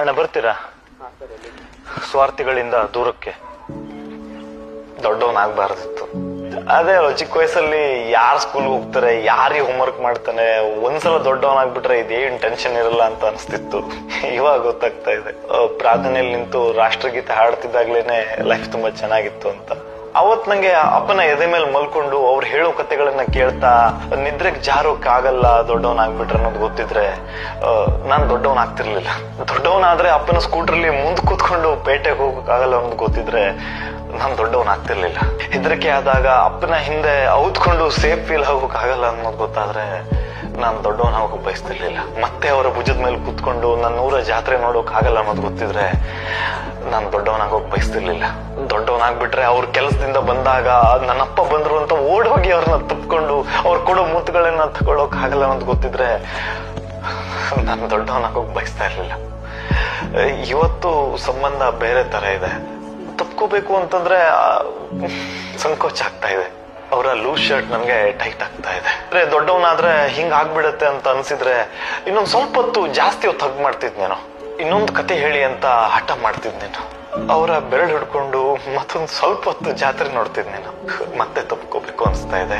ಅಣ್ಣ ಬರ್ತೀರಾ? ಸ್ವಾರ್ಥಿಗಳಿಂದ ದೂರಕ್ಕೆ. ದೊಡ್ಡವನಾಗಬಾರ್ದಿತ್ತು. ಅದೇ ಚಿಕ್ಕ ವಯಸ್ಸಲ್ಲಿ ಯಾರು ಸ್ಕೂಲ್ ಹೋಗ್ತಾರೆ, ಯಾರಿಗೆ ಹೋಮ್ವರ್ಕ್ ಮಾಡ್ತಾನೆ, ಒಂದ್ಸಲ ದೊಡ್ಡವನಾಗ್ಬಿಟ್ರೆ ಇದೇನ್ ಟೆನ್ಷನ್ ಇರಲ್ಲ ಅಂತ ಅನ್ಸ್ತಿತ್ತು. ಇವಾಗ ಗೊತ್ತಾಗ್ತಾ ಇದೆ, ಪ್ರಾರ್ಥನೆಯಲ್ಲಿ ನಿಂತು ರಾಷ್ಟ್ರಗೀತೆ ಹಾಡ್ತಿದ್ದಾಗ್ಲೇನೆ ಲೈಫ್ ತುಂಬಾ ಚೆನ್ನಾಗಿತ್ತು ಅಂತ. ಅವತ್ ನಂಗೆ ಅಪ್ಪನ ಎದೆ ಮೇಲೆ ಮಲ್ಕೊಂಡು ಅವ್ರು ಹೇಳೋ ಕತೆಗಳನ್ನ ಕೇಳ್ತಾ ನಿದ್ರೆಗೆ ಜಾರೋಕ್ ಆಗಲ್ಲ ದೊಡ್ಡವನಾಗ್ಬಿಟ್ರೆ ಅನ್ನೋದು ಗೊತ್ತಿದ್ರೆ ನಾನ್ ದೊಡ್ಡವನಾಗ್ತಿರ್ಲಿಲ್ಲ. ದೊಡ್ಡವನಾದ್ರೆ ಅಪ್ಪನ ಸ್ಕೂಟ್ರಲ್ಲಿ ಮುಂದ್ ಕೂತ್ಕೊಂಡು ಪೇಟೆಗೆ ಹೋಗಕ್ ಆಗಲ್ಲ ಅನ್ನೋದು ಗೊತ್ತಿದ್ರೆ ನಾನ್ ದೊಡ್ಡವನಾಗ್ತಿರ್ಲಿಲ್ಲ. ಹೆದರಿಕೆ ಆದಾಗ ಅಪ್ಪನ ಹಿಂದೆ ಔದ್ಕೊಂಡು ಸೇಫ್ ಫೀಲ್ ಆಗೋಕ್ ಆಗಲ್ಲ ಅನ್ನೋದು ಗೊತ್ತಾದ್ರೆ ನಾನ್ ದೊಡ್ಡವನಾಗೋಕ್ ಬಯಸ್ತಿರ್ಲಿಲ್ಲ. ಮತ್ತೆ ಅವರ ಭುಜದ ಮೇಲೆ ಕೂತ್ಕೊಂಡು ನನ್ನ ಊರ ಜಾತ್ರೆ ನೋಡೋಕ್ ಆಗಲ್ಲ ಅನ್ನೋದು ಗೊತ್ತಿದ್ರೆ ನಾನ್ ದೊಡ್ಡವನಾಗೋಕ್ ಬಯಸ್ತಿರ್ಲಿಲ್ಲ. ದೊಡ್ಡವನಾಗ್ಬಿಟ್ರೆ ಅವ್ರ ಕೆಲಸದಿಂದ ಬಂದಾಗ ನನ್ನಪ್ಪ ಬಂದ್ರು ಅಂತ ಓಡ್ ಹೋಗಿ ಅವ್ರನ್ನ ತಪ್ಕೊಂಡು ಅವ್ರು ಕೊಡೋ ಮುತ್ತುಗಳನ್ನ ತಗೊಳಕ್ ಆಗಲ್ಲ ಅನ್ನೋದು ಗೊತ್ತಿದ್ರೆ ನಾನ್ ದೊಡ್ಡವನಾಗೋಕ್ ಬಯಸ್ತಾ ಇರ್ಲಿಲ್ಲ. ಇವತ್ತು ಸಂಬಂಧ ಬೇರೆ ತರ ಇದೆ. ತಪ್ಕೋಬೇಕು ಅಂತಂದ್ರೆ ಸಂಕೋಚ ಆಗ್ತಾ ಇದೆ. ಅವರ ಲೂಸ್ ಶರ್ಟ್ ನನ್ಗೆ ಟೈಟ್ ಆಗ್ತಾ ಇದೆ. ಅಂದ್ರೆ ದೊಡ್ಡವನಾದ್ರೆ ಹಿಂಗ್ ಆಗ್ಬಿಡತ್ತೆ ಅಂತ ಅನ್ಸಿದ್ರೆ ಇನ್ನೊಂದ್ ಸ್ವಲ್ಪ ಹೊತ್ತು ಜಾಸ್ತಿ ಹೊತ್ತು ಹಗ್ ಮಾಡ್ತಿದ್ನೇನೋ, ಇನ್ನೊಂದು ಕತೆ ಹೇಳಿ ಅಂತ ಹಠ ಮಾಡ್ತಿದ್ನೇನೋ, ಅವರ ಬೆರಳು ಹಿಡ್ಕೊಂಡು ಮತ್ತೊಂದ್ ಸ್ವಲ್ಪ ಹೊತ್ತು ಜಾತ್ರೆ ನೋಡ್ತಿದ್ನೇನೋ. ಮತ್ತೆ ತಪ್ಕೋಬೇಕು ಅನ್ಸ್ತಾ ಇದೆ.